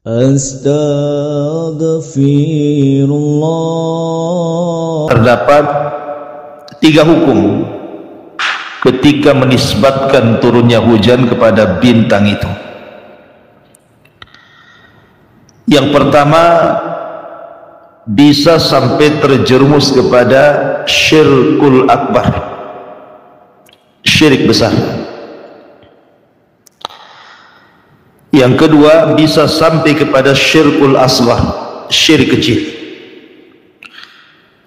Astaghfirullah. Terdapat 3 hukum ketika menisbatkan turunnya hujan kepada bintang itu. Yang pertama, bisa sampai terjerumus kepada syirkul akbar, syirik besar. Yang kedua, bisa sampai kepada syirkul asghar, syirik kecil.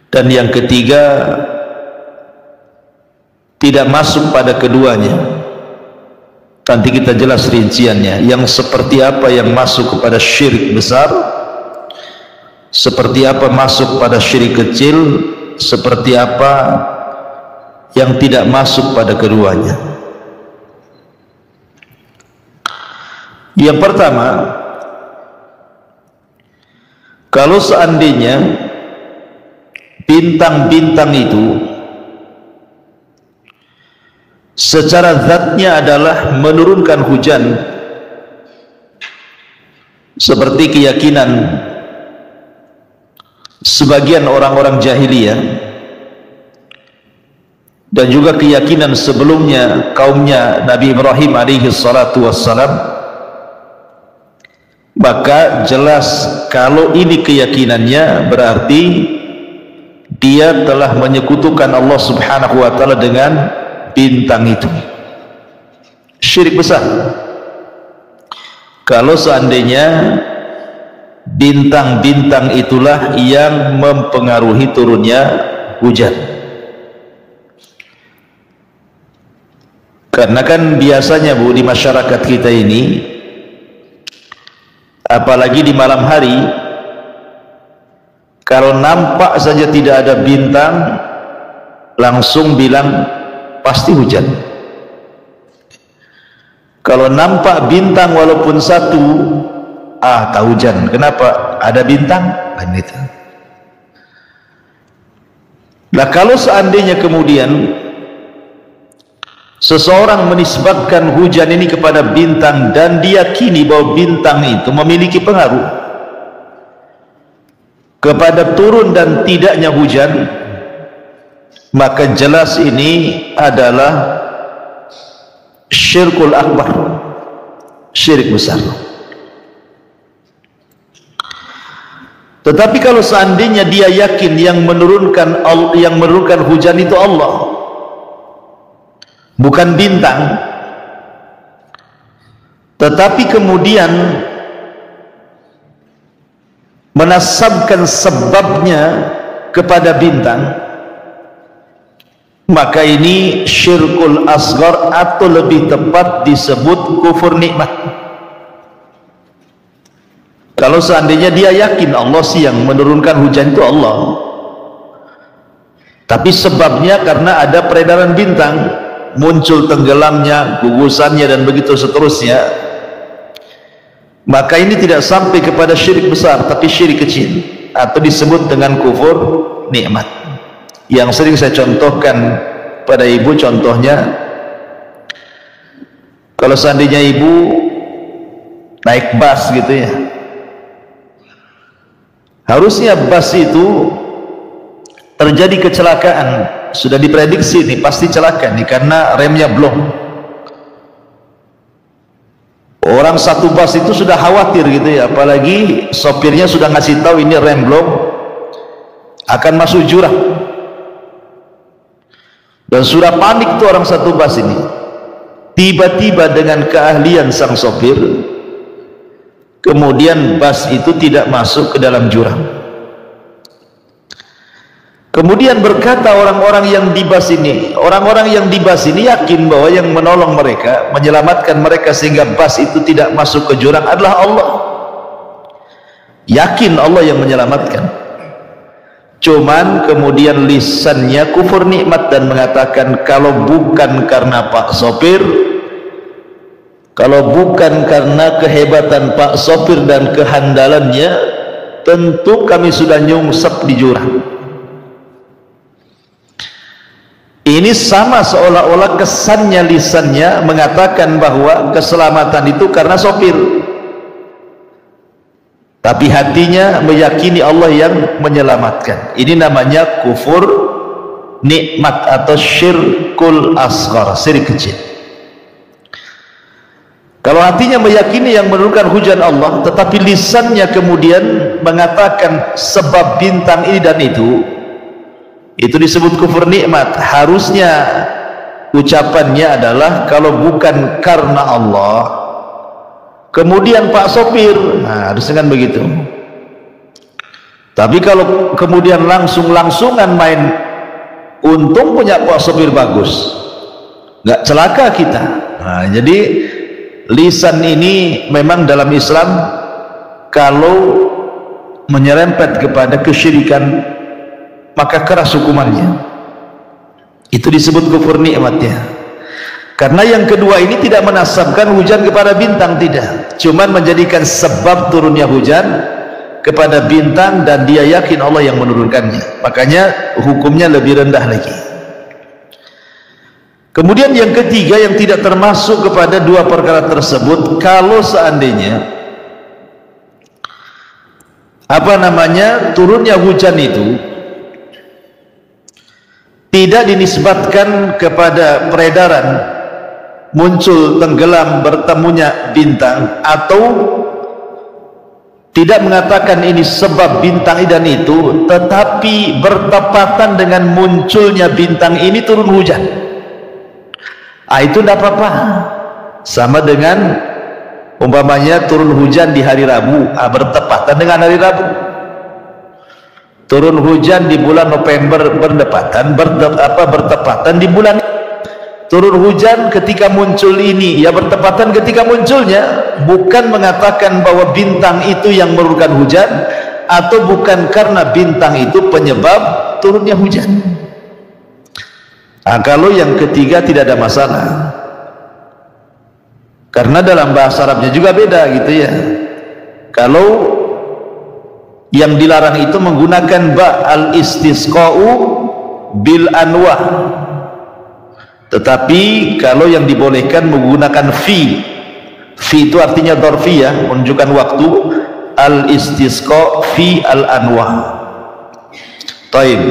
Dan yang ketiga, tidak masuk pada keduanya. Nanti kita jelas rinciannya. Yang seperti apa yang masuk kepada syirik besar, seperti apa masuk pada syirik kecil, seperti apa yang tidak masuk pada keduanya. Yang pertama, kalau seandainya bintang-bintang itu secara zatnya adalah menurunkan hujan, seperti keyakinan sebagian orang-orang jahiliyah dan juga keyakinan sebelumnya kaumnya Nabi Ibrahim alaihi salatu wassalam, maka jelas kalau ini keyakinannya berarti dia telah menyekutukan Allah subhanahu wa ta'ala dengan bintang itu, syirik besar. Kalau seandainya bintang-bintang itulah yang mempengaruhi turunnya hujan. Karena kan biasanya Bu, di masyarakat kita ini, apalagi di malam hari, kalau nampak saja tidak ada bintang, langsung bilang pasti hujan. Kalau nampak bintang walaupun satu, tak hujan. Kenapa? Ada bintang kan itu. Nah, kalau seandainya kemudian seseorang menisbatkan hujan ini kepada bintang dan diyakini bahwa bintang itu memiliki pengaruh kepada turun dan tidaknya hujan, maka jelas ini adalah syirkul akbar, syirik besar. Tetapi kalau seandainya dia yakin yang menurunkan hujan itu Allah, bukan bintang, tetapi kemudian menasabkan sebabnya kepada bintang, maka ini syirkul asghar, atau lebih tepat disebut kufur nikmat. Kalau seandainya dia yakin Allah sih yang menurunkan hujan itu Allah, tapi sebabnya karena ada peredaran bintang, muncul tenggelamnya, gugusannya, dan begitu seterusnya, maka ini tidak sampai kepada syirik besar, tapi syirik kecil, atau disebut dengan kufur nikmat. Yang sering saya contohkan pada ibu, contohnya kalau seandainya ibu naik bus gitu ya, harusnya bus itu terjadi kecelakaan, sudah diprediksi nih pasti celaka nih karena remnya blong. Orang satu bus itu sudah khawatir gitu ya, apalagi sopirnya sudah ngasih tahu ini rem blong, akan masuk jurang, dan sudah panik tuh orang satu bus ini. Tiba-tiba dengan keahlian sang sopir, kemudian bus itu tidak masuk ke dalam jurang. Kemudian berkata orang-orang yang di bus ini, yakin bahwa yang menolong mereka, menyelamatkan mereka sehingga bus itu tidak masuk ke jurang adalah Allah. Yakin Allah yang menyelamatkan. Cuman kemudian lisannya kufur nikmat dan mengatakan kalau bukan karena Pak sopir, kalau bukan karena kehebatan Pak sopir dan kehandalannya, tentu kami sudah nyungsep di jurang. Ini sama seolah-olah kesannya lisannya mengatakan bahwa keselamatan itu karena sopir. tapi hatinya meyakini Allah yang menyelamatkan. Ini namanya kufur nikmat atau syirkul asghar, syirik kecil. Kalau hatinya meyakini yang menurunkan hujan Allah, tetapi lisannya kemudian mengatakan sebab bintang ini dan itu disebut kufur nikmat. Harusnya ucapannya adalah kalau bukan karena Allah, kemudian Pak Sopir, nah harus dengan begitu. Tapi kalau kemudian langsungan main untung punya Pak Sopir bagus, nggak celaka kita. Nah, jadi lisan ini memang dalam Islam kalau menyerempet kepada kesyirikan maka keras hukumannya. Itu disebut kufur nikmatnya. Karena yang kedua ini tidak menasabkan hujan kepada bintang, tidak, cuman menjadikan sebab turunnya hujan kepada bintang dan dia yakin Allah yang menurunkannya, makanya hukumnya lebih rendah lagi. Kemudian yang ketiga yang tidak termasuk kepada dua perkara tersebut, kalau seandainya turunnya hujan itu tidak dinisbatkan kepada peredaran muncul tenggelam bertemunya bintang, atau tidak mengatakan ini sebab bintang dan itu, tetapi bertepatan dengan munculnya bintang ini turun hujan, itu tidak apa-apa. Sama dengan umpamanya turun hujan di hari Rabu, bertepatan dengan hari Rabu. Turun hujan di bulan November bertepatan di bulan. Turun hujan ketika muncul ini, ya bertepatan ketika munculnya, bukan mengatakan bahwa bintang itu yang menurunkan hujan, atau bukan karena bintang itu penyebab turunnya hujan. Nah, kalau yang ketiga tidak ada masalah, karena dalam bahasa Arabnya juga beda gitu ya. Kalau yang dilarang itu menggunakan ba al-istisqa'u bil anwa', tetapi kalau yang dibolehkan menggunakan fi itu artinya dzarfiyah, menunjukkan waktu. Al-istisqa fi al-anwa'. Taib,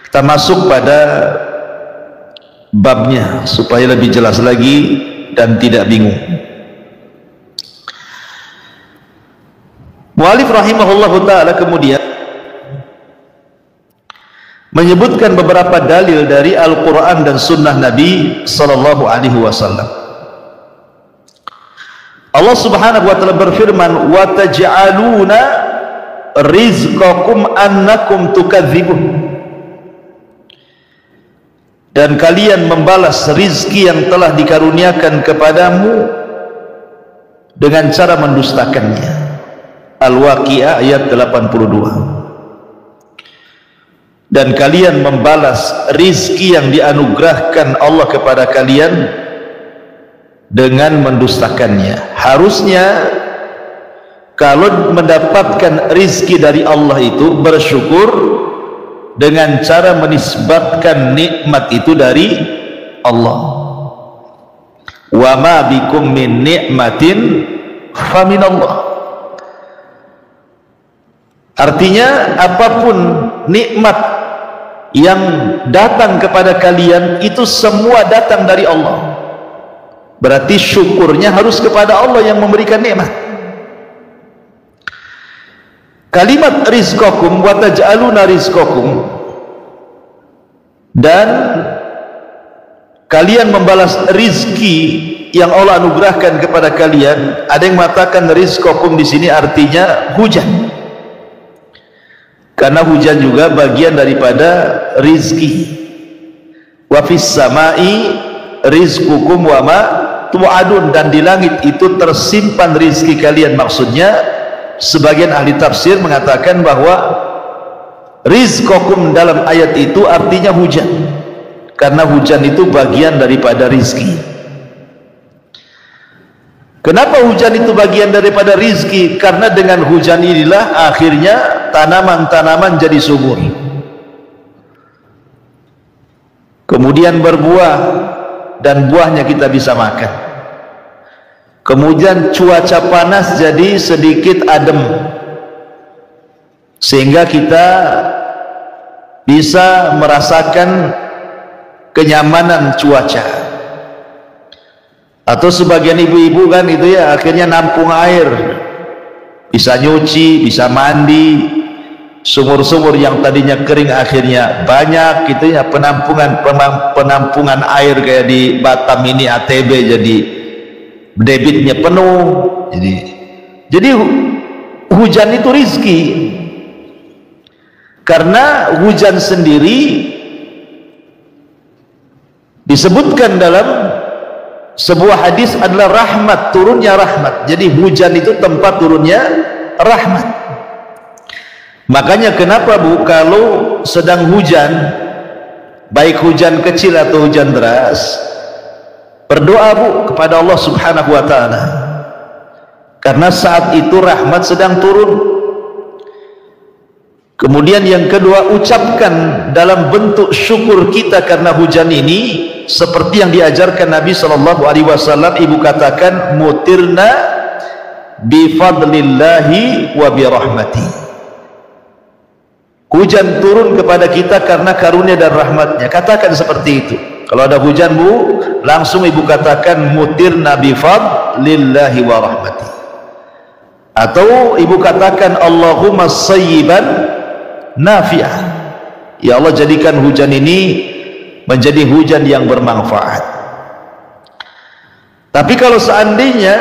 kita masuk pada babnya supaya lebih jelas lagi dan tidak bingung. Mu'alif rahimahullahu ta'ala kemudian menyebutkan beberapa dalil dari Al-Quran dan Sunnah Nabi Sallallahu Alaihi Wasallam. Allah Subhanahu Wa Taala berfirman, wa taj'aluna rizqakum annakum tukadzibun, dan kalian membalas rizki yang telah dikaruniakan kepadamu dengan cara mendustakannya. Al-Waqi'ah ayat 82. Dan kalian membalas rizki yang dianugerahkan Allah kepada kalian dengan mendustakannya. Harusnya kalau mendapatkan rizki dari Allah itu bersyukur dengan cara menisbatkan nikmat itu dari Allah. Wa ma bikum min ni'matin faminallah. Artinya apapun nikmat yang datang kepada kalian itu semua datang dari Allah. Berarti syukurnya harus kepada Allah yang memberikan nikmat. Kalimat rizqakum wa taj'aluna rizqakum, dan kalian membalas rizki yang Allah anugerahkan kepada kalian. Ada yang mengatakan rizqakum di sini artinya hujan, karena hujan juga bagian daripada rizki. Wa fis samai rizqukum wa ma tu'adun, dan di langit itu tersimpan rizki kalian. Maksudnya sebagian ahli tafsir mengatakan bahwa rizqukum dalam ayat itu artinya hujan, karena hujan itu bagian daripada rizki. Kenapa hujan itu bagian daripada rizki? Karena dengan hujan inilah akhirnya tanaman-tanaman jadi subur, kemudian berbuah, dan buahnya kita bisa makan. kemudian cuaca panas jadi sedikit adem, sehingga kita bisa merasakan kenyamanan cuaca. Atau sebagian ibu-ibu kan itu ya, akhirnya nampung air, bisa nyuci, bisa mandi, sumur-sumur yang tadinya kering akhirnya banyak gitu ya, penampungan air kayak di Batam ini ATB jadi debitnya penuh. Jadi hujan itu rizki, karena hujan sendiri disebutkan dalam sebuah hadis adalah rahmat, turunnya rahmat. Jadi hujan itu tempat turunnya rahmat. Makanya kenapa Bu, kalau sedang hujan, baik hujan kecil atau hujan deras, berdoa Bu kepada Allah Subhanahu wa ta'ala, karena saat itu rahmat sedang turun. Kemudian yang kedua, ucapkan dalam bentuk syukur kita karena hujan ini, seperti yang diajarkan Nabi SAW. Ibu katakan, mutirna bifadlillahi wa birahmati. Hujan turun kepada kita karena karunia dan rahmatnya. Katakan seperti itu. Kalau ada hujan Bu, langsung ibu katakan mutirna bifadlillahi wa rahmati. Atau ibu katakan Allahumma sayyiban nafi'ah. Ya Allah, jadikan hujan ini menjadi hujan yang bermanfaat. Tapi kalau seandainya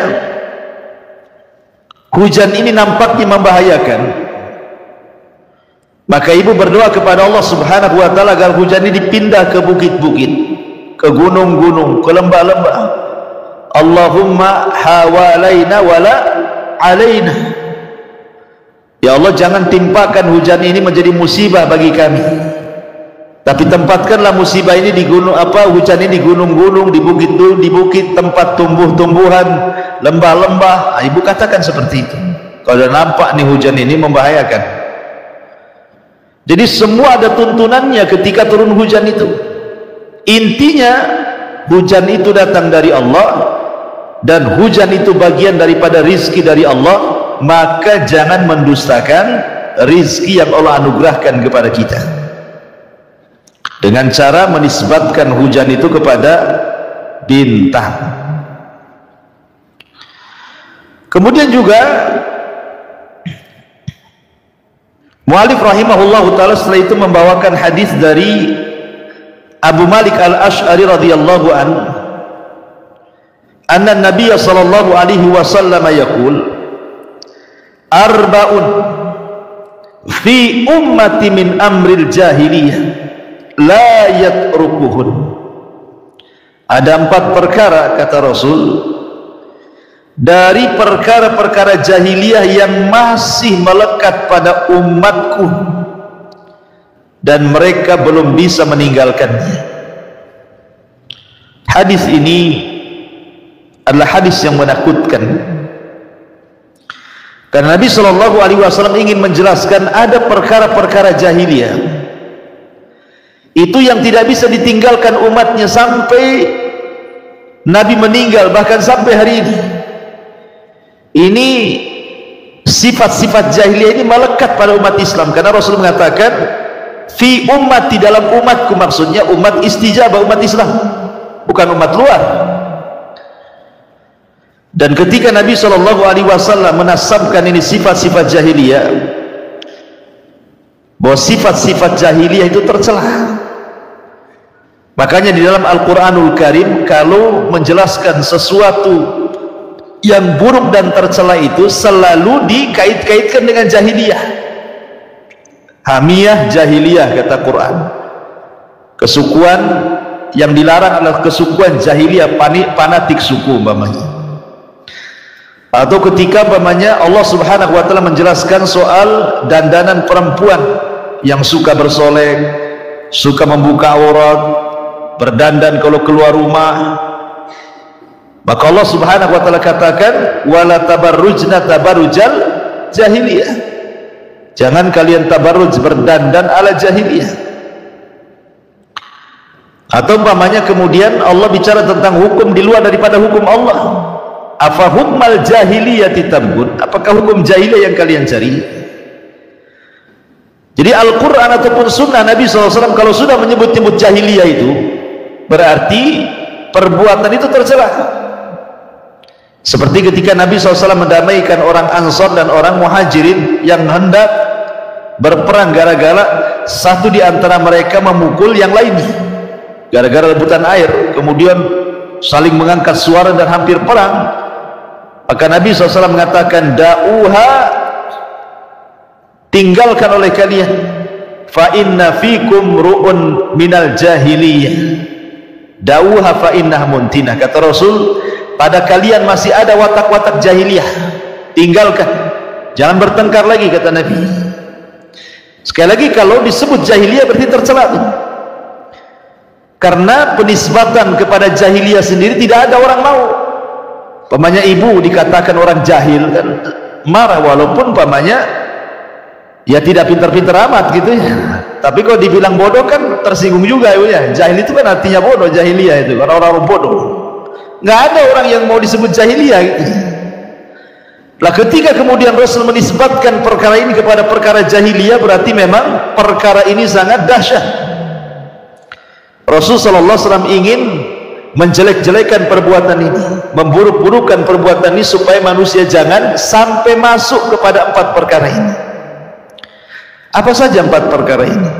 hujan ini nampaknya membahayakan, maka ibu berdoa kepada Allah Subhanahu wa ta'ala agar hujan ini dipindah ke bukit-bukit, ke gunung-gunung, ke lembah-lembah. Allahumma hawalaina wala alaina. Ya Allah, jangan timpakan hujan ini menjadi musibah bagi kami, tapi tempatkanlah musibah ini di gunung, hujan ini di gunung-gunung, di bukit, tempat tumbuh-tumbuhan, lembah-lembah. Ibu katakan seperti itu. Kalau nampak nih hujan ini membahayakan. Jadi semua ada tuntunannya ketika turun hujan itu. Intinya hujan itu datang dari Allah, dan hujan itu bagian daripada rizki dari Allah. Maka jangan mendustakan rizki yang Allah anugerahkan kepada kita dengan cara menisbatkan hujan itu kepada bintang. Kemudian juga mu'alif rahimahullahu ta'ala setelah itu membawakan hadis dari Abu Malik al-Ash'ari radhiyallahu anhu, anna Nabiya sallallahu alaihi wasallam yaqul, arba'un fi ummati min amril jahiliyah la yatrukuhun. Ada 4 perkara, kata Rasul, dari perkara-perkara jahiliyah yang masih melekat pada umatku dan mereka belum bisa meninggalkannya. Hadis ini adalah hadis yang menakutkan, karena Nabi SAW ingin menjelaskan ada perkara-perkara jahiliyah itu yang tidak bisa ditinggalkan umatnya sampai Nabi meninggal, bahkan sampai hari ini. Ini sifat-sifat jahiliyah ini melekat pada umat Islam, karena Rasul mengatakan fi ummati, dalam umatku, maksudnya umat istijabah, umat Islam, bukan umat luar. Dan ketika Nabi SAW menasabkan ini sifat-sifat jahiliyah, bahwa sifat-sifat jahiliyah itu tercela. Makanya di dalam Al-Quranul Karim, kalau menjelaskan sesuatu yang buruk dan tercela itu selalu dikait-kaitkan dengan jahiliyah. Hamiyah jahiliyah, kata Quran. Kesukuan yang dilarang adalah kesukuan jahiliyah, fanatik suku umpamanya. Atau ketika umpamanya Allah Subhanahu wa ta'ala menjelaskan soal dandanan perempuan yang suka bersolek, suka membuka aurat, berdandan kalau keluar rumah, maka Allah Subhanahu wa ta'ala katakan wala tabarrujna tabarrujal jahiliyah, jangan kalian tabarruj, berdandan ala jahiliyah. Atau umpamanya kemudian Allah bicara tentang hukum di luar daripada hukum Allah, Afa hukmal jahiliyati tabgun, apakah hukum jahiliyah yang kalian cari? Jadi Al-Quran ataupun sunnah Nabi SAW kalau sudah menyebut-nyebut jahiliyah itu berarti perbuatan itu tercela. Seperti ketika Nabi SAW mendamaikan orang Ansor dan orang Muhajirin yang hendak berperang gara-gara satu di antara mereka memukul yang lain gara-gara rebutan air, kemudian saling mengangkat suara dan hampir perang. Maka Nabi SAW mengatakan, da'uha, tinggalkan oleh kalian, fa inna fikum ru'un minal jahiliyah, da'uha fa innah muntinah. Kata Rasul, pada kalian masih ada watak-watak jahiliyah, tinggalkan, jangan bertengkar lagi, kata Nabi. Sekali lagi, kalau disebut jahiliyah berarti tercela, karena penisbatan kepada jahiliyah sendiri tidak ada orang mau. Pamannya ibu dikatakan orang jahil kan marah, walaupun pamannya ya tidak pintar-pintar amat gitu ya, tapi kalau dibilang bodoh kan tersinggung juga ya. Jahil itu kan artinya bodoh, jahiliyah itu orang-orang bodoh. Nggak ada orang yang mau disebut jahiliyah gitu. Lah ketika kemudian Rasul menisbatkan perkara ini kepada perkara jahiliyah, berarti memang perkara ini sangat dahsyat. Rasul SAW ingin menjelek-jelekan perbuatan ini, memburuk-burukkan perbuatan ini supaya manusia jangan sampai masuk kepada 4 perkara ini. Apa saja 4 perkara ini?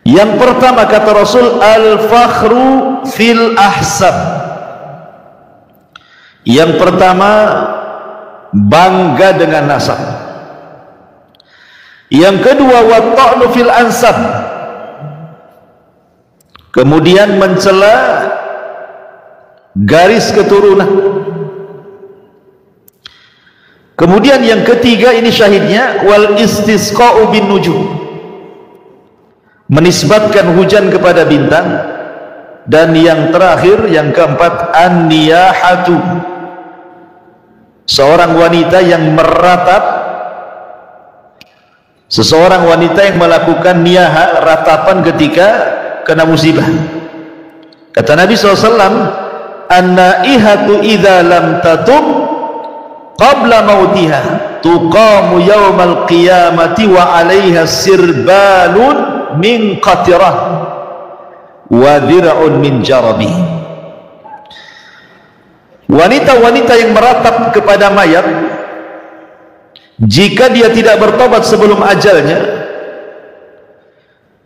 Yang pertama kata Rasul, al-fakhru fil ahsab. Yang pertama, bangga dengan nasab. Yang kedua, wa ta'nu fil ansab. Kemudian mencela garis keturunan. Kemudian yang ketiga, ini syahidnya, wal istisqa'u bin nujum, menisbatkan hujan kepada bintang. Dan yang terakhir, yang keempat, an-niyahatu, seorang wanita yang meratap, seseorang wanita yang melakukan niyaha, ratapan ketika kena musibah. Kata Nabi SAW, an-naihatu idza lam tatub qabla mautiha tuqamu yaumal qiyamati wa 'alaiha sirbalun min qatirah wa dir'un min jarabi. Wanita-wanita yang meratap kepada mayat, jika dia tidak bertobat sebelum ajalnya,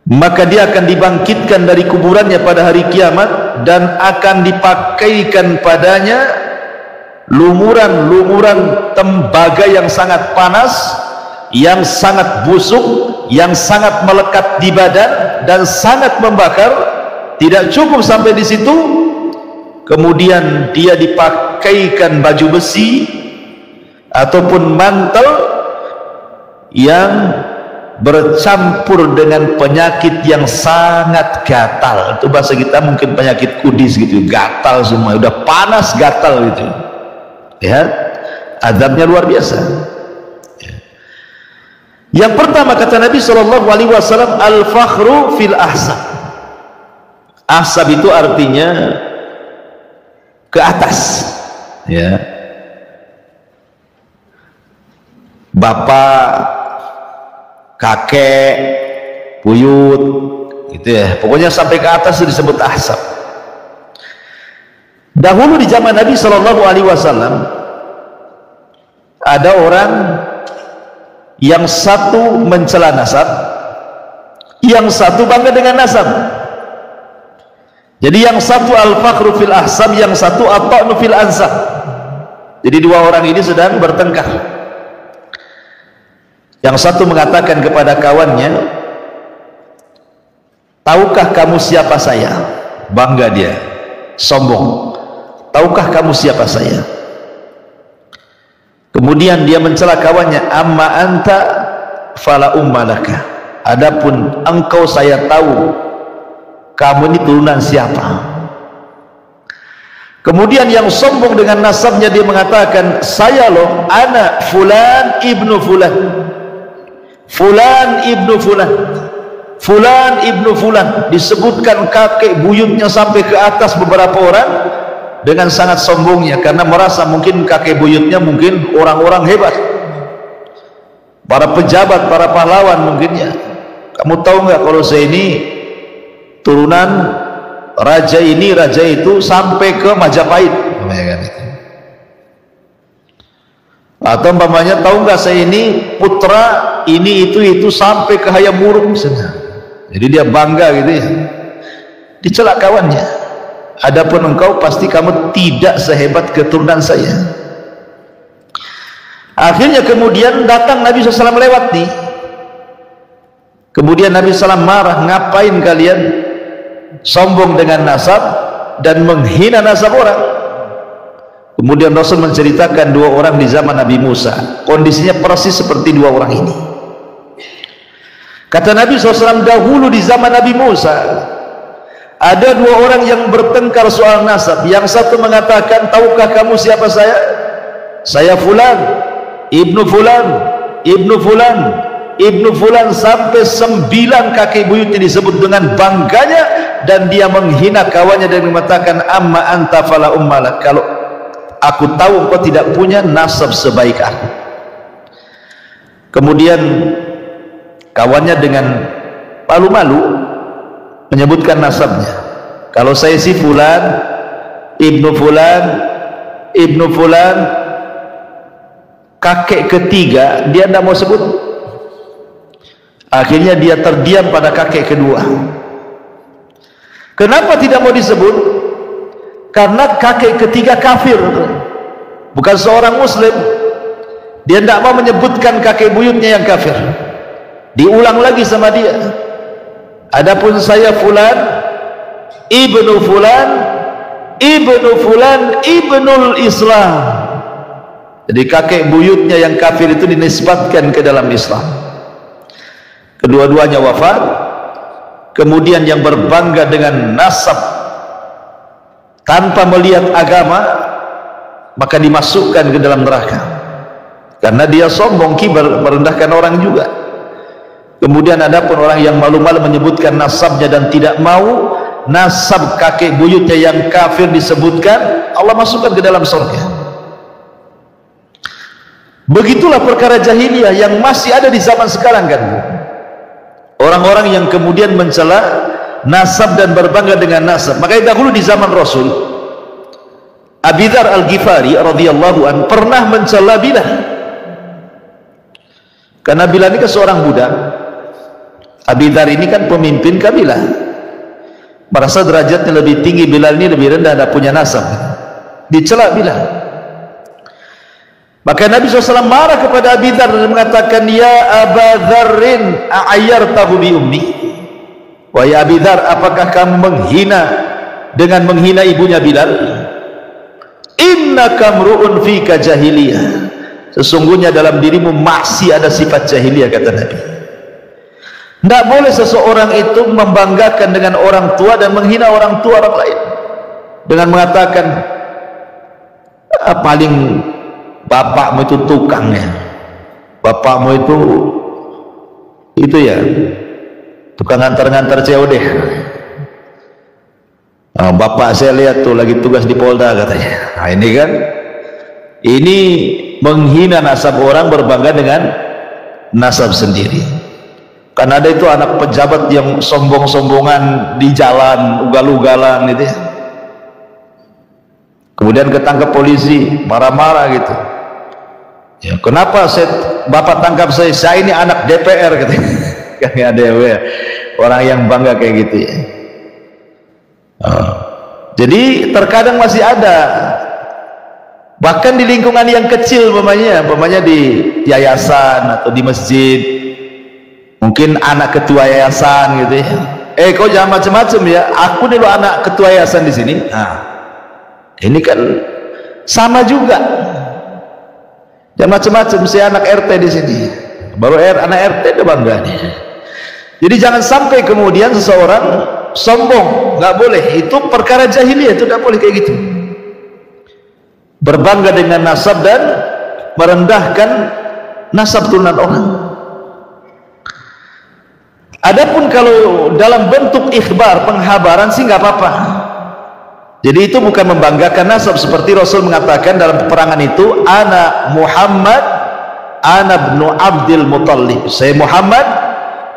maka dia akan dibangkitkan dari kuburannya pada hari kiamat dan akan dipakaikan padanya lumuran-lumuran tembaga yang sangat panas, yang sangat busuk, yang sangat melekat di badan dan sangat membakar. Tidak cukup sampai di situ, kemudian dia dipakaikan baju besi ataupun mantel yang bercampur dengan penyakit yang sangat gatal. Itu bahasa kita mungkin penyakit kudis gitu, gatal semua, udah panas gatal gitu ya, azabnya luar biasa. Yang pertama kata Nabi SAW, al-fakhru fil ahsab. Ahsab itu artinya ke atas ya, bapak, kakek, buyut gitu ya, pokoknya sampai ke atas itu disebut ahsab. Dahulu di zaman Nabi SAW ada orang yang satu mencela nasab, yang satu bangga dengan nasab. Jadi yang satu al-fakhru fil ahsab, yang satu at-ta'nu fil ansab. Jadi dua orang ini sedang bertengkar. Yang satu mengatakan kepada kawannya, tahukah kamu siapa saya? Bangga dia, sombong. Tahukah kamu siapa saya? Kemudian dia mencela kawannya, amma anta fala ummalaka. Adapun engkau saya tahu, kamu ini turunan siapa? Kemudian yang sombong dengan nasabnya dia mengatakan, saya loh anak fulan ibnu fulan, fulan ibnu fulan, fulan ibnu fulan. Disebutkan kakek buyutnya sampai ke atas beberapa orang. dengan sangat sombongnya karena merasa mungkin kakek buyutnya mungkin orang-orang hebat, para pejabat, para pahlawan mungkinnya. Kamu tahu nggak kalau saya ini turunan raja ini, raja itu sampai ke Majapahit, atau umpamanya tahu nggak saya ini putra ini itu sampai ke Hayam Wuruk misalnya. Jadi dia bangga gitu ya, dicela kawannya. Adapun engkau pasti kamu tidak sehebat keturunan saya. Akhirnya kemudian datang Nabi SAW lewat nih. Kemudian Nabi SAW marah, ngapain kalian sombong dengan nasab dan menghina nasab orang. Kemudian Rasul menceritakan dua orang di zaman Nabi Musa, kondisinya persis seperti dua orang ini. Kata Nabi SAW, dahulu di zaman Nabi Musa ada dua orang yang bertengkar soal nasab. Yang satu mengatakan, tahukah kamu siapa saya? Saya fulan, ibnu fulan, ibnu fulan, ibnu fulan, sampai 9 kakek buyutnya disebut dengan bangganya, dan dia menghina kawannya dan mengatakan, amma anta fala ummalak, kalau aku tahu engkau tidak punya nasab sebaik aku. Kemudian kawannya dengan malu-malu menyebutkan nasabnya. Kalau saya si fulan, ibnu fulan, ibnu fulan, kakek ketiga dia tidak mau sebut. Akhirnya dia terdiam pada kakek kedua. Kenapa tidak mau disebut? Karena kakek ketiga kafir, bukan seorang muslim. Dia tidak mau menyebutkan kakek buyutnya yang kafir. Diulang lagi sama dia, adapun saya fulan, ibnu fulan, ibnu fulan, ibnul Islam. Jadi kakek buyutnya yang kafir itu dinisbatkan ke dalam Islam. Kedua-duanya wafat. Kemudian yang berbangga dengan nasab tanpa melihat agama, maka dimasukkan ke dalam neraka karena dia sombong, kibar, merendahkan orang juga. Kemudian ada pun orang yang malu-malu menyebutkan nasabnya dan tidak mau nasab kakek buyutnya yang kafir disebutkan, Allah masukkan ke dalam surga. Begitulah perkara jahiliyah yang masih ada di zaman sekarang kan. Orang-orang yang kemudian mencela nasab dan berbangga dengan nasab. Makanya dahulu di zaman Rasul, Abi Dzar Al-Ghifari radhiyallahu an pernah mencela Bilal. Karena Bilal ini kan seorang budak. Abi Dzar ini kan pemimpin kabilah, merasa derajatnya lebih tinggi, Bilal ini lebih rendah, tidak punya nasab, dicela Bilal. Maka Nabi SAW marah kepada Abi Dzar dan mengatakan, ya Aba Dzarrin a'ayyartahu bi ummi. Wahai Abi Dzar, apakah kamu menghina dengan menghina ibunya Bilal? Innaka mru'un fika jahiliyah, sesungguhnya dalam dirimu masih ada sifat jahiliyah, kata Nabi. Tidak boleh seseorang itu membanggakan dengan orang tua dan menghina orang tua orang lain dengan mengatakan, paling bapakmu itu tukangnya, bapakmu itu ya tukang ngantar-ngantar COD. Bapak saya lihat tuh lagi tugas di Polda katanya. Nah ini kan, ini menghina nasab orang, berbangga dengan nasab sendiri. Karena ada itu anak pejabat yang sombong-sombongan di jalan, ugal-ugalan gitu ya. Kemudian ketangkap polisi, marah-marah gitu. Ya, kenapa bapak tangkap saya? Saya ini anak DPR katanya. Kan ada ya, orang yang bangga kayak gitu ya. Jadi terkadang masih ada, bahkan di lingkungan yang kecil, umpamanya di yayasan atau di masjid, mungkin anak ketua yayasan gitu ya. Kau jangan macam-macam ya, aku nih lo anak ketua yayasan di sini. Nah, ini kan sama juga. Jangan macam-macam, saya anak RT di sini. Baru anak RT itu bangganya. Jadi jangan sampai kemudian seseorang sombong, nggak boleh. Itu perkara jahiliyah, itu nggak boleh kayak gitu. Berbangga dengan nasab dan merendahkan nasab turunan orang. Adapun kalau dalam bentuk ikhbar, penghabaran sih nggak apa-apa. Jadi itu bukan membanggakan nasab, seperti Rasul mengatakan dalam peperangan itu, ana Muhammad ana ibnu Abdul Muttalib, saya Muhammad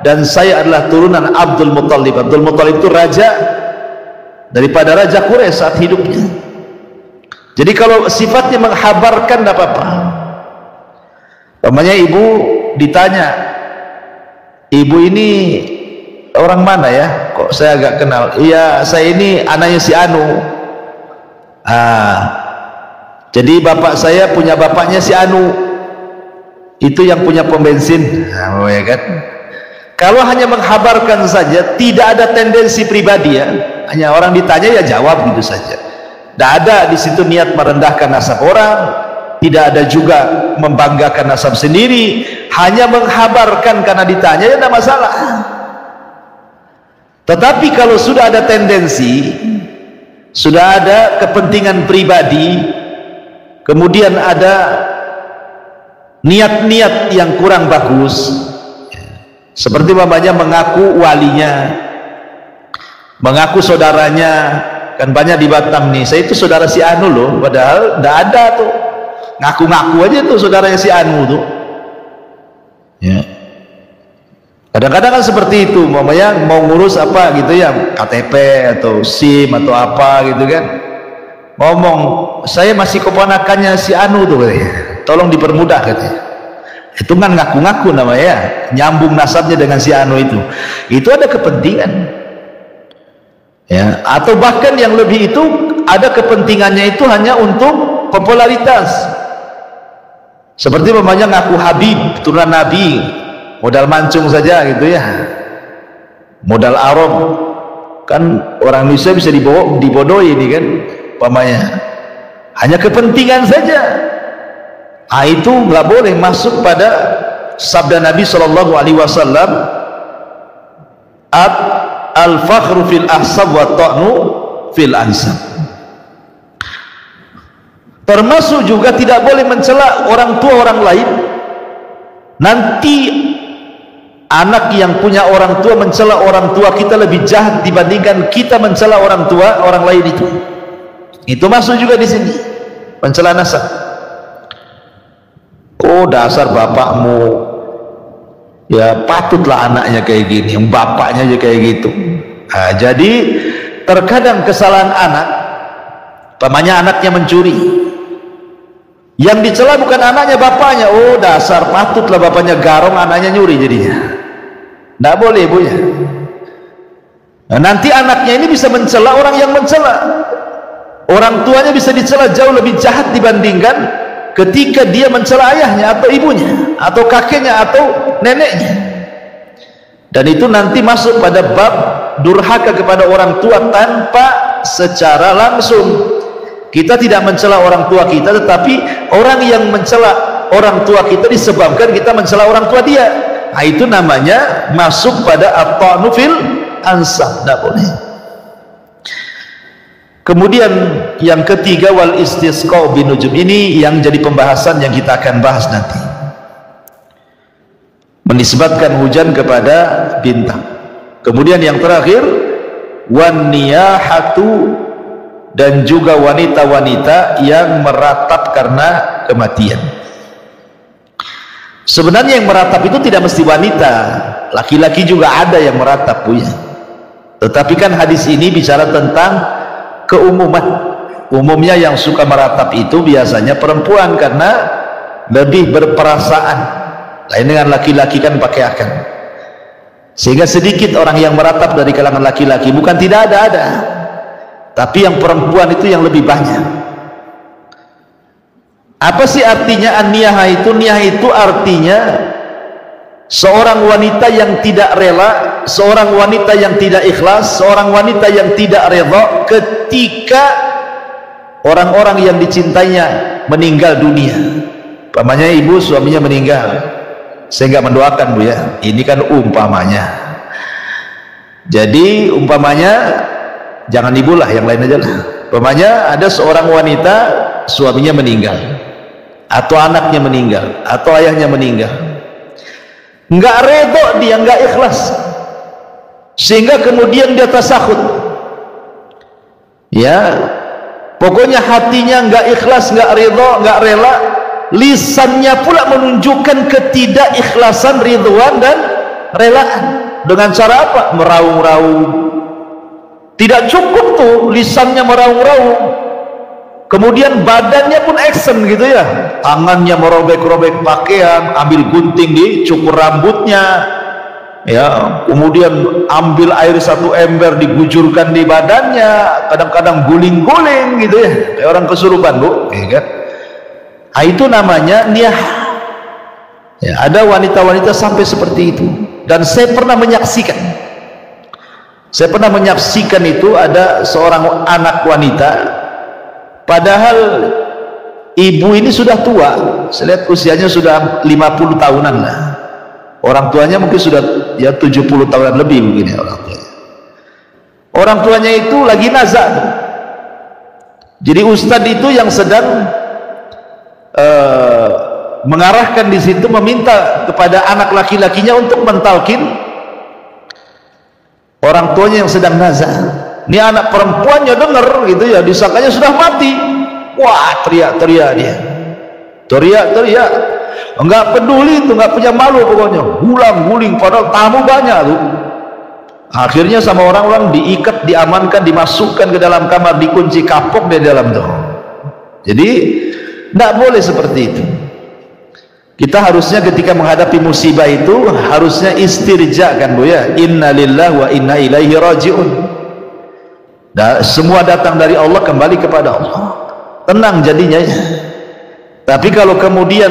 dan saya adalah turunan Abdul Muttalib. Abdul Muttalib itu raja daripada Raja Quraisy saat hidupnya. Jadi kalau sifatnya menghabarkan tidak apa-apa. Namanya ibu ditanya, ibu ini orang mana ya? Kok saya agak kenal? Iya, saya ini anaknya si Anu. Jadi bapak saya punya bapaknya si Anu. Itu yang punya pom bensin. Ya kan? Kalau hanya menghabarkan saja, tidak ada tendensi pribadi ya. Hanya orang ditanya ya jawab gitu saja. Tidak ada di situ niat merendahkan nasab orang. Tidak ada juga membanggakan nasab sendiri. Hanya menghabarkan karena ditanya ya tidak masalah. Tetapi kalau sudah ada tendensi, sudah ada kepentingan pribadi, kemudian ada niat-niat yang kurang bagus, seperti mamanya mengaku walinya, mengaku saudaranya. Kan banyak di Batam nih, saya itu saudara si Anu loh, padahal tidak ada tuh, ngaku-ngaku aja tuh saudaranya si Anu tuh ya. Kadang-kadang kan seperti itu, mamanya mau ngurus apa gitu ya, KTP atau SIM atau apa gitu kan, ngomong saya masih keponakannya si Anu tuh katanya, tolong dipermudah katanya. Itu kan ngaku-ngaku namanya, nyambung nasabnya dengan si Anu itu ada kepentingan ya. Atau bahkan yang lebih itu, ada kepentingannya itu hanya untuk popularitas, seperti mamanya ngaku Habib turunan Nabi, modal mancung saja gitu ya, modal Arab kan, orang Indonesia bisa dibodohi ini kan umpamanya, hanya kepentingan saja. Itu nggak boleh masuk pada sabda Nabi SAW, al-fakhru fil ahsab wa ta'nu fil ansab. Termasuk juga tidak boleh mencela orang tua orang lain. Nanti anak yang punya orang tua mencela orang tua kita lebih jahat dibandingkan kita mencela orang tua orang lain itu. Itu masuk juga di sini, mencela nasab. Oh dasar bapakmu, ya patutlah anaknya kayak gini, bapaknya aja kayak gitu. Jadi terkadang kesalahan anak, pamannya anaknya mencuri, yang dicela bukan anaknya, bapaknya. Oh dasar patutlah bapaknya garong, anaknya nyuri jadinya. Tidak boleh ibunya. Nah, nanti anaknya ini bisa mencela orang yang mencela. Orang tuanya bisa dicela jauh lebih jahat dibandingkan ketika dia mencela ayahnya atau ibunya atau kakeknya atau neneknya. Dan itu nanti masuk pada bab durhaka kepada orang tua tanpa secara langsung. Kita tidak mencela orang tua kita, tetapi orang yang mencela orang tua kita disebabkan kita mencela orang tua dia. Itu namanya masuk pada at-ta'nu fil ansab, tidak boleh. Kemudian yang ketiga, wal istisqa binujum, ini yang jadi pembahasan yang kita akan bahas nanti, menisbatkan hujan kepada bintang. Kemudian yang terakhir, wan niyahatu, dan juga wanita-wanita yang meratap karena kematian. Sebenarnya yang meratap itu tidak mesti wanita, laki-laki juga ada yang meratap, punya. Tetapi kan hadis ini bicara tentang keumuman. Umumnya yang suka meratap itu biasanya perempuan karena lebih berperasaan. Lain dengan laki-laki kan pakai akal. Sehingga sedikit orang yang meratap dari kalangan laki-laki, bukan tidak ada, tapi yang perempuan itu yang lebih banyak. Apa sih artinya an-niyah itu? Niyah itu artinya seorang wanita yang tidak rela, seorang wanita yang tidak ikhlas, seorang wanita yang tidak rela ketika orang-orang yang dicintainya meninggal dunia. Umpamanya ibu suaminya meninggal, saya nggak mendoakan bu ya, ini kan umpamanya. Jadi umpamanya, jangan ibu lah, yang lain aja lah. Umpamanya ada seorang wanita suaminya meninggal, atau anaknya meninggal, atau ayahnya meninggal, nggak redho dia, nggak ikhlas, sehingga kemudian dia tasahud. Ya, pokoknya hatinya nggak ikhlas, nggak ridho, nggak rela. Lisannya pula menunjukkan ketidakikhlasan, ridwan dan relaan. Dengan cara apa? Meraung-raung. Tidak cukup tuh lisannya meraung-raung, kemudian badannya pun action gitu ya, tangannya merobek-robek pakaian, ambil gunting dicukur rambutnya, ya, kemudian ambil air 1 ember digujurkan di badannya, kadang-kadang guling-guling gitu ya, kayak orang kesurupan, Bu, ya kan? Nah, itu namanya niyah. Ya, ada wanita-wanita sampai seperti itu, dan saya pernah menyaksikan itu. Ada seorang anak wanita, padahal ibu ini sudah tua, saya lihat usianya sudah 50 tahunan lah, orang tuanya mungkin sudah ya 70 tahunan lebih mungkin ya orang tuanya itu lagi nazar. Jadi ustadz itu yang sedang mengarahkan di situ, meminta kepada anak laki-lakinya untuk mentalkin orang tuanya yang sedang nazar. Ini anak perempuannya dengar gitu ya, disangkanya sudah mati. Wah, teriak-teriak dia, teriak-teriak, enggak peduli itu, enggak punya malu pokoknya, gulang-guling, padahal tamu banyak tuh. Akhirnya sama orang-orang diikat, diamankan, dimasukkan ke dalam kamar, dikunci kapok di dalam tuh. Jadi enggak boleh seperti itu. Kita harusnya ketika menghadapi musibah itu harusnya istirja, kan Bu ya, inna lillahi wa inna ilaihi raji'un. Semua datang dari Allah, kembali kepada Allah, tenang jadinya ya. Tapi kalau kemudian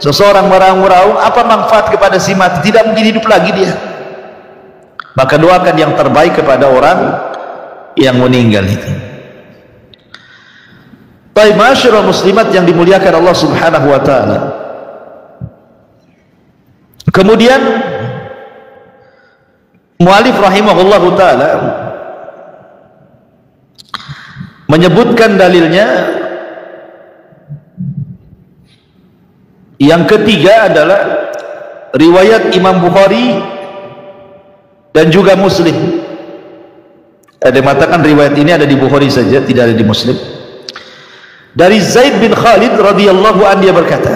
seseorang meraung-raung, apa manfaat kepada si mati? Tidak mungkin hidup lagi dia. Maka doakan yang terbaik kepada orang yang meninggal itu. Baik, masyarakat muslimat yang dimuliakan Allah subhanahu wa ta'ala. Kemudian mu'alif rahimahullahu ta'ala menyebutkan dalilnya. Yang ketiga adalah riwayat Imam Bukhari dan juga Muslim. Ada yang mengatakan riwayat ini ada di Bukhari saja, tidak ada di Muslim. Dari Zaid bin Khalid radhiyallahu anhu, dia berkata,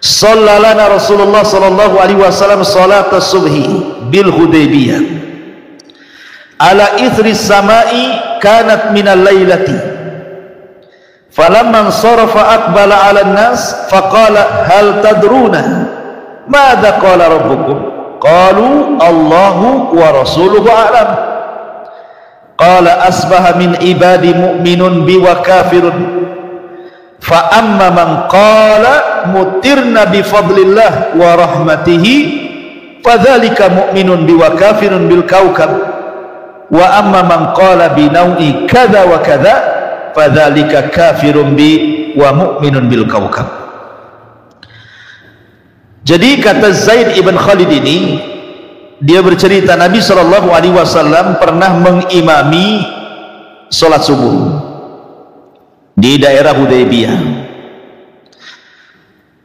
"Shallalana Rasulullah sallallahu alaihi wasallam salat as-subhi bil Hudaybiyah ala ithri samai kanat minal lailati falamman sarafa aqbala 'ala an-nas faqala hal tadruna madza qala rabbukum qalu Allahu wa rasuluhu a'lam qala asbaha min ibadi mu'minun bi wa kafirun fa amma man qala mutirna bi fadlillah wa rahmatihi fadzalika mu'minun bi wa kafirun bil kaukab wa amma man qala bi nau'i kadza wa kadza fadzalika kafirun bi wa mu'minun bil kaukab." Jadi kata Zaid ibn Khalid ini, dia bercerita Nabi SAW pernah mengimami sholat subuh di daerah Hudaybiyah.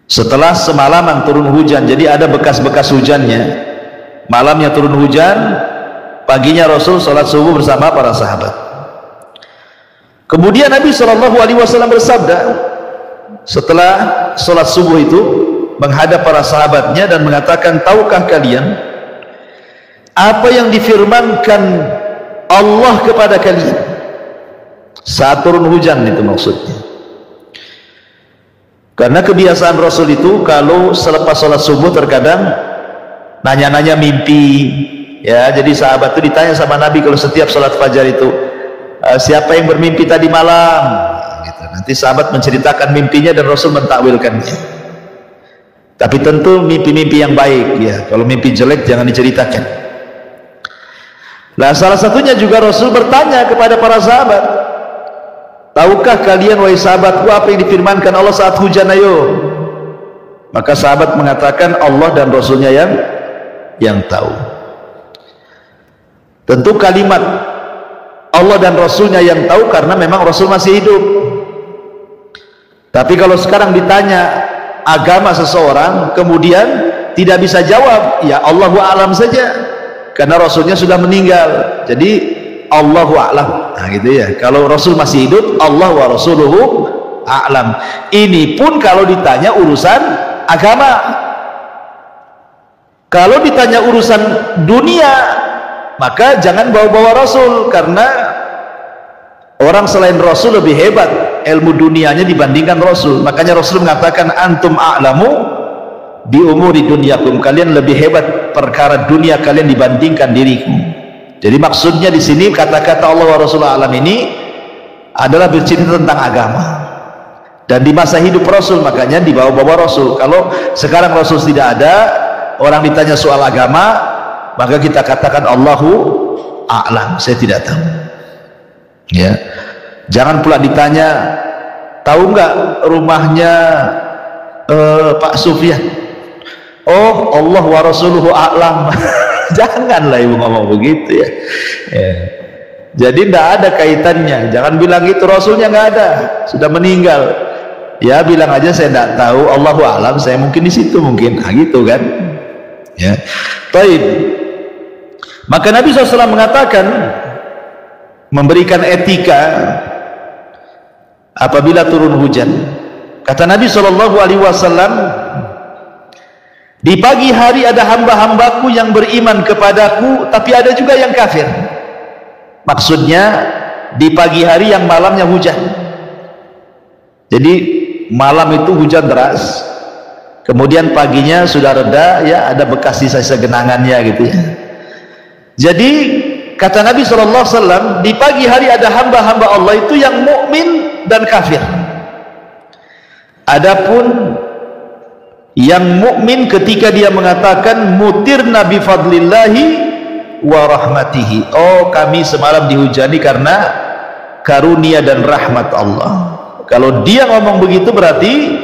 Setelah semalaman turun hujan, jadi ada bekas-bekas hujannya. Malamnya turun hujan, paginya Rasul sholat subuh bersama para sahabat. Kemudian Nabi SAW bersabda setelah sholat subuh itu, menghadap para sahabatnya dan mengatakan, tahukah kalian apa yang difirmankan Allah kepada kalian saat turun hujan? Itu maksudnya, karena kebiasaan Rasul itu kalau selepas sholat subuh terkadang nanya-nanya mimpi ya. Jadi sahabat itu ditanya sama Nabi kalau setiap sholat fajar itu, siapa yang bermimpi tadi malam gitu. Nanti sahabat menceritakan mimpinya dan Rasul mentakwilkannya. Tapi tentu mimpi-mimpi yang baik ya. Kalau mimpi jelek jangan diceritakan. Nah, salah satunya juga Rasul bertanya kepada para sahabat, tahukah kalian wahai sahabatku apa yang difirmankan Allah saat hujan? Ayo. Maka sahabat mengatakan Allah dan Rasulnya yang tahu. Tentu kalimat Allah dan Rasulnya yang tahu karena memang Rasul masih hidup. Tapi kalau sekarang ditanya agama seseorang kemudian tidak bisa jawab, ya Allahu a'lam saja, karena Rasulnya sudah meninggal. Jadi Allahu a'lam. Nah gitu ya. Kalau Rasul masih hidup, Allah wa rasuluhu a'lam. Ini pun kalau ditanya urusan agama. Kalau ditanya urusan dunia, maka jangan bawa-bawa Rasul, karena orang selain Rasul lebih hebat ilmu dunianya dibandingkan Rasul. Makanya Rasul mengatakan antum a'lamu bi umuri dunyakum, kalian lebih hebat perkara dunia kalian dibandingkan diriku. Jadi maksudnya di sini kata-kata Allah wa Rasulullah alam ini adalah bercerita tentang agama. Dan di masa hidup Rasul makanya dibawa-bawa Rasul. Kalau sekarang Rasul tidak ada, orang ditanya soal agama, maka kita katakan Allahu a'lam, saya tidak tahu. Ya, jangan pula ditanya tahu nggak rumahnya Pak Sufyan. Oh, Allah wa rasuluhu a'lam. Janganlah ibu ngomong begitu ya. Jadi tidak ada kaitannya. Jangan bilang itu, Rasulnya nggak ada, sudah meninggal. Ya bilang aja saya tidak tahu, Allahu a'lam, saya mungkin di situ mungkin. Nah, gitu kan. Ya. Baik. Maka Nabi SAW mengatakan, memberikan etika apabila turun hujan. Kata Nabi SAW, di pagi hari ada hamba-hambaku yang beriman kepadaku, tapi ada juga yang kafir. Maksudnya di pagi hari yang malamnya hujan. Jadi malam itu hujan deras, kemudian paginya sudah reda, ya ada bekas sisa-sisa genangannya gitu ya. Jadi kata Nabi SAW, di pagi hari ada hamba-hamba Allah itu yang mukmin dan kafir. Adapun yang mukmin ketika dia mengatakan mutirna bi fadlillahi wa rahmatihi, oh kami semalam dihujani karena karunia dan rahmat Allah. Kalau dia ngomong begitu berarti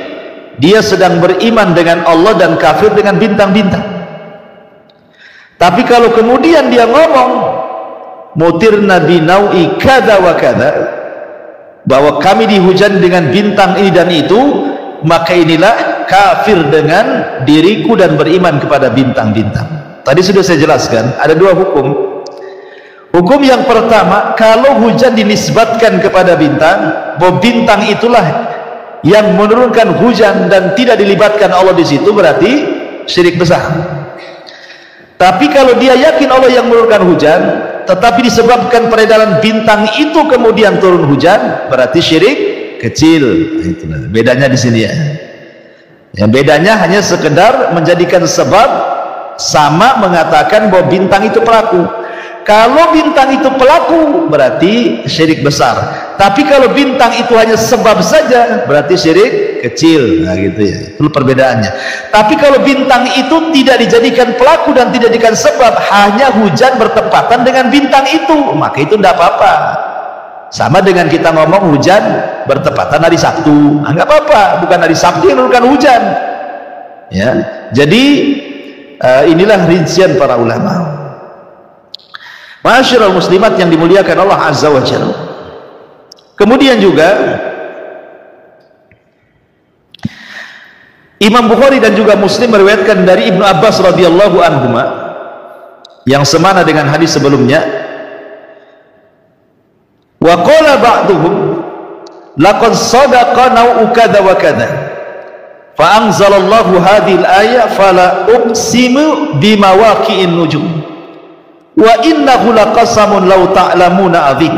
dia sedang beriman dengan Allah dan kafir dengan bintang-bintang. Tapi kalau kemudian dia ngomong mutirna bi nau'i kada wa kada, bahwa kami dihujani dengan bintang ini dan itu, maka inilah kafir dengan diriku dan beriman kepada bintang-bintang. Tadi sudah saya jelaskan ada dua hukum. Hukum yang pertama, kalau hujan dinisbatkan kepada bintang, bahwa bintang itulah yang menurunkan hujan dan tidak dilibatkan Allah di situ, berarti syirik besar. Tapi kalau dia yakin Allah yang menurunkan hujan, tetapi disebabkan peredaran bintang itu kemudian turun hujan, berarti syirik kecil. Itulah bedanya di sini ya. Yang bedanya hanya sekedar menjadikan sebab, sama mengatakan bahwa bintang itu pelaku. Kalau bintang itu pelaku berarti syirik besar. Tapi kalau bintang itu hanya sebab saja berarti syirik kecil. Nah gitu ya. Itu perbedaannya. Tapi kalau bintang itu tidak dijadikan pelaku dan tidak dijadikan sebab, hanya hujan bertepatan dengan bintang itu, maka itu tidak apa-apa. Sama dengan kita ngomong hujan bertepatan hari Sabtu, nggak apa-apa, bukan hari Sabtu yang menurunkan hujan. Ya, jadi inilah rincian para ulama. Ma'asyiral muslimat yang dimuliakan Allah Azza wa Jalla. Kemudian juga Imam Bukhari dan juga Muslim meriwayatkan dari Ibnu Abbas radhiyallahu anhuma yang semana dengan hadis sebelumnya. Wa qala ba'duhum laqad sadaqa naw'u kadza wa kadza fa anzalallahu hadhil ayat fala uqsimu bimawaqi'in nujum wa innahu laqasamun law ta'lamuna 'adzim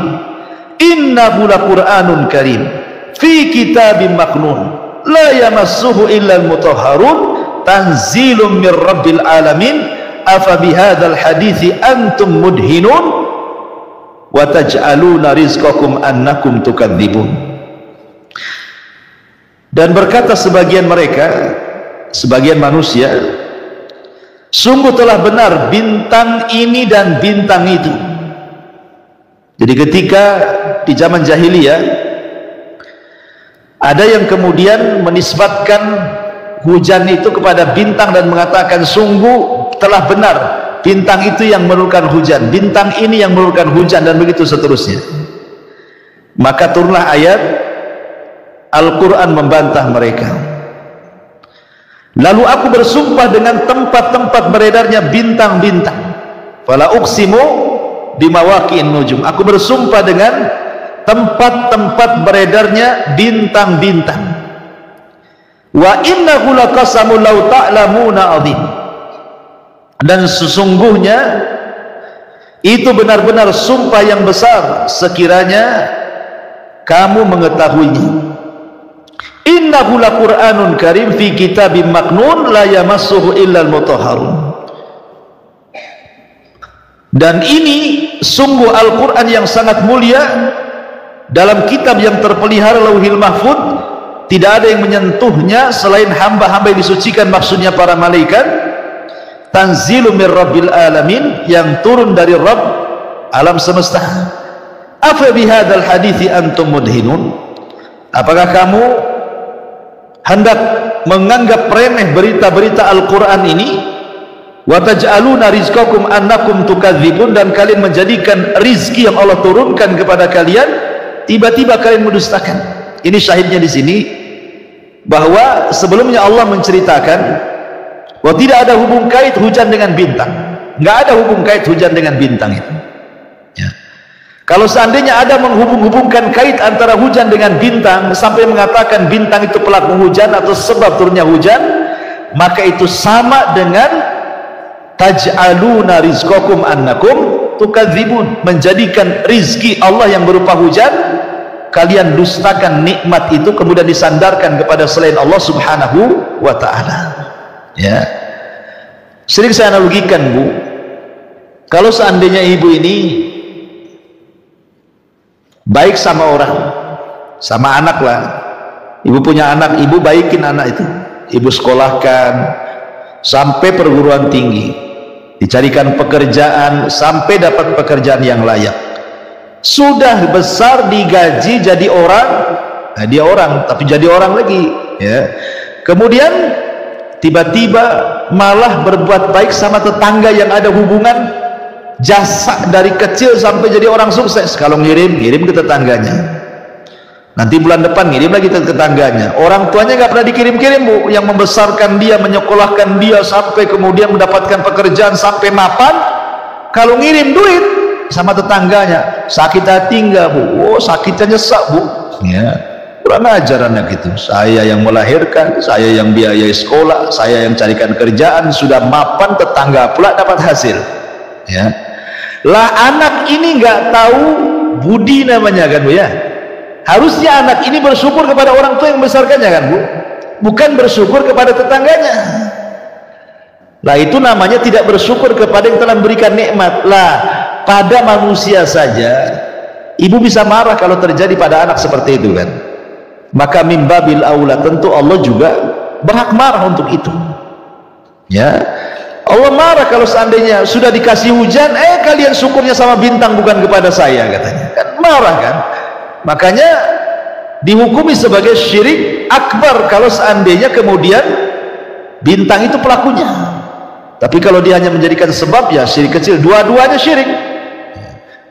innahu laqur'anun karim fi kitabim maknun la yamassuhu illa al-mutahharun tanzilun mir rabbil alamin afa bihadzal hadithi antum mudhinun wa taj'aluna rizqakum annakum tukadzibun. Dan berkata sebagian mereka, sebagian manusia, sungguh telah benar bintang ini dan bintang itu. Jadi ketika di zaman jahiliyah ada yang kemudian menisbatkan hujan itu kepada bintang dan mengatakan sungguh telah benar bintang itu yang menurunkan hujan, bintang ini yang menurunkan hujan, dan begitu seterusnya. Maka turunlah ayat Al-Quran membantah mereka. Lalu aku bersumpah dengan tempat-tempat beredarnya bintang-bintang, fala uqsimu bimawaqi'in nujum, aku bersumpah dengan tempat-tempat beredarnya bintang-bintang. Wa innahu laqasamun law ta'lamuna 'adzim, dan sesungguhnya itu benar-benar sumpah yang besar sekiranya kamu mengetahuinya. Innahu laqur'anun karim fi kitabim maknun la yamassuhu illal mutahharun, dan ini sungguh Al-Quran yang sangat mulia dalam kitab yang terpelihara Lauhil Mahfud, tidak ada yang menyentuhnya selain hamba-hamba yang disucikan, maksudnya para malaikat. Tanzilu mir rabbil alamin, yang turun dari Rabb alam semesta. Afa bihadzal hadithi antum mudhinun, apakah kamu hendak menganggap remeh berita-berita Al-Quran ini? Wa taj'aluna rizqakum annakum tukadzibun, dan kalian menjadikan rizki yang Allah turunkan kepada kalian tiba-tiba kalian mendustakan. Ini syahidnya di sini bahwa sebelumnya Allah menceritakan bahwa tidak ada hubung kait hujan dengan bintang, nggak ada hubung kait hujan dengan bintang itu. Ya. Kalau seandainya ada menghubung-hubungkan kait antara hujan dengan bintang sampai mengatakan bintang itu pelaku hujan atau sebab turunnya hujan, maka itu sama dengan taj'aluna rizqakum annakum tukadzibun, menjadikan rizki Allah yang berupa hujan kalian dustakan nikmat itu, kemudian disandarkan kepada selain Allah subhanahu wa ta'ala. Ya, sering saya analogikan, Bu, kalau seandainya ibu ini baik sama orang, sama anak lah, ibu punya anak, ibu baikin anak itu, ibu sekolahkan sampai perguruan tinggi, dicarikan pekerjaan sampai dapat pekerjaan yang layak, sudah besar digaji jadi orang, nah dia orang tapi jadi orang lagi, ya. Kemudian tiba-tiba malah berbuat baik sama tetangga yang ada hubungan jasa dari kecil sampai jadi orang sukses. Kalau ngirim ke tetangganya, nanti bulan depan ngirim lagi ke tetangganya. Orang tuanya nggak pernah dikirim-kirim, Bu, yang membesarkan dia, menyekolahkan dia sampai kemudian mendapatkan pekerjaan sampai mapan. Kalau ngirim duit sama tetangganya, sakit hati nggak, Bu? Oh, sakitnya nyesek, Bu, ya. Kurang ajar anak itu. Saya yang melahirkan, saya yang biayai sekolah, saya yang carikan kerjaan, sudah mapan, tetangga pula dapat hasil, ya. Lah anak ini nggak tahu budi namanya, kan, Bu, ya. Harusnya anak ini bersyukur kepada orang tua yang membesarkannya, kan, Bu, bukan bersyukur kepada tetangganya. Lah itu namanya tidak bersyukur kepada yang telah memberikan nikmat. Lah pada manusia saja ibu bisa marah kalau terjadi pada anak seperti itu, kan. Maka mimbabil aula tentu Allah juga berhak marah untuk itu, ya. Allah marah kalau seandainya sudah dikasih hujan, kalian syukurnya sama bintang bukan kepada saya, katanya, kan marah, kan. Makanya dihukumi sebagai syirik akbar kalau seandainya kemudian bintang itu pelakunya. Tapi kalau dia hanya menjadikan sebab, ya syirik kecil. Dua-duanya syirik,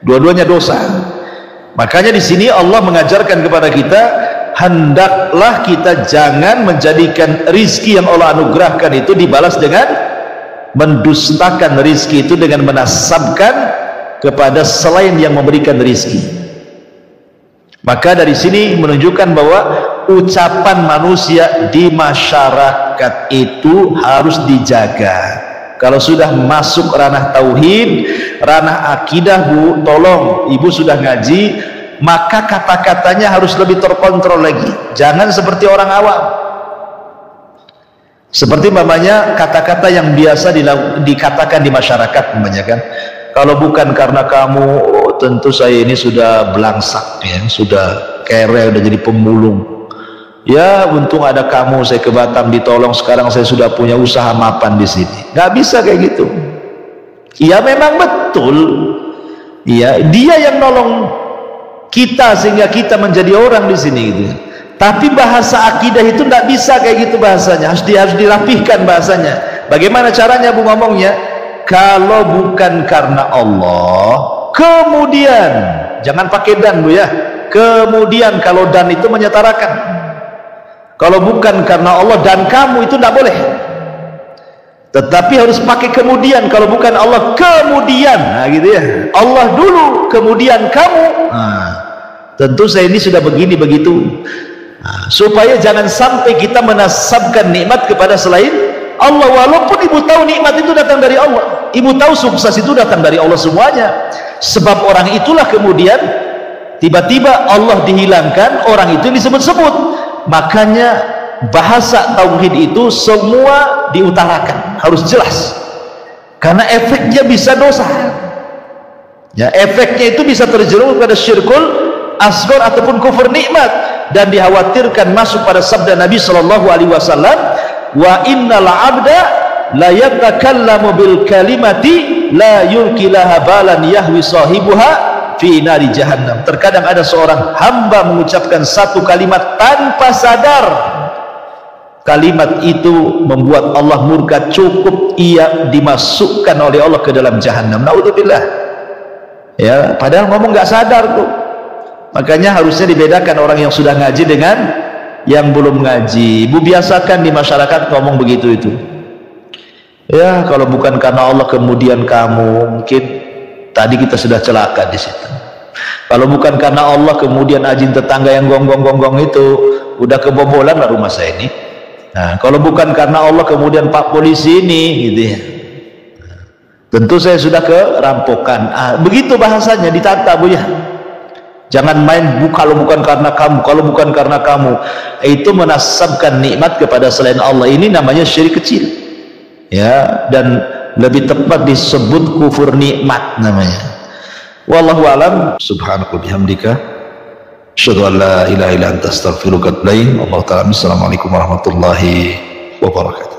dua-duanya dosa. Makanya di sini Allah mengajarkan kepada kita, hendaklah kita jangan menjadikan rizki yang Allah anugerahkan itu dibalas dengan mendustakan rizki itu dengan menasabkan kepada selain yang memberikan rizki. Maka dari sini menunjukkan bahwa ucapan manusia di masyarakat itu harus dijaga. Kalau sudah masuk ranah tauhid, ranah akidah, Bu, tolong, ibu sudah ngaji, maka kata-katanya harus lebih terkontrol lagi. Jangan seperti orang awam, seperti mamanya kata-kata yang biasa dikatakan di masyarakat, namanya, kan, kalau bukan karena kamu, oh, tentu saya ini sudah belangsak, ya, sudah kere, udah jadi pemulung. Ya untung ada kamu, saya ke Batam ditolong, sekarang saya sudah punya usaha mapan di sini. Nggak bisa kayak gitu. Ya memang betul, ya dia yang nolong kita sehingga kita menjadi orang di sini, gitu. Tapi bahasa akidah itu nggak bisa kayak gitu bahasanya, harus dirapihkan bahasanya. Bagaimana caranya, Bu, ngomongnya? Kalau bukan karena Allah, kemudian jangan pakai dan, Bu, ya. Kemudian kalau dan itu menyetarakan. Kalau bukan karena Allah dan kamu, itu tidak boleh. Tetapi harus pakai kemudian, kalau bukan Allah kemudian, nah gitu ya, Allah dulu kemudian kamu. Nah, tentu saya ini sudah begini begitu. Nah, supaya jangan sampai kita menasabkan nikmat kepada selain Allah, walaupun ibu tahu nikmat itu datang dari Allah, ibu tahu sukses itu datang dari Allah semuanya. Sebab orang itulah kemudian tiba-tiba Allah dihilangkan, orang itu disebut-sebut. Makanya bahasa tauhid itu semua diutarakan, harus jelas, karena efeknya bisa dosa ya, efeknya itu bisa terjerumus pada syirkul asghar ataupun kufur nikmat, dan dikhawatirkan masuk pada sabda Nabi SAW, wa innal abda la yatakallamu bil kalimati la yulkilaha balan yahwi sahibuha fi nari jahannam. Terkadang ada seorang hamba mengucapkan satu kalimat tanpa sadar, kalimat itu membuat Allah murka, cukup ia dimasukkan oleh Allah ke dalam jahannam. Naudzubillah. Ya, padahal ngomong nggak sadar tuh. Makanya harusnya dibedakan orang yang sudah ngaji dengan yang belum ngaji. Bu, biasakan di masyarakat ngomong begitu itu. Ya, kalau bukan karena Allah kemudian kamu, mungkin tadi kita sudah celaka di situ. Kalau bukan karena Allah kemudian ajin tetangga yang gonggong-gonggong itu udah kebobolan lah rumah saya ini. Nah, kalau bukan karena Allah kemudian Pak Polisi ini gitu ya, tentu saya sudah kerampokan. Begitu bahasanya, ditata Bu ya. Jangan main kalau bukan karena kamu, kalau bukan karena kamu, itu menasabkan nikmat kepada selain Allah. Ini namanya syirik kecil ya, dan lebih tepat disebut kufur nikmat namanya. Wallahu alam. Subhanaka bihamdika asyhadu an la ilaha illa anta astaghfiruka wa atubu ilaik. Assalamualaikum warahmatullahi wabarakatuh.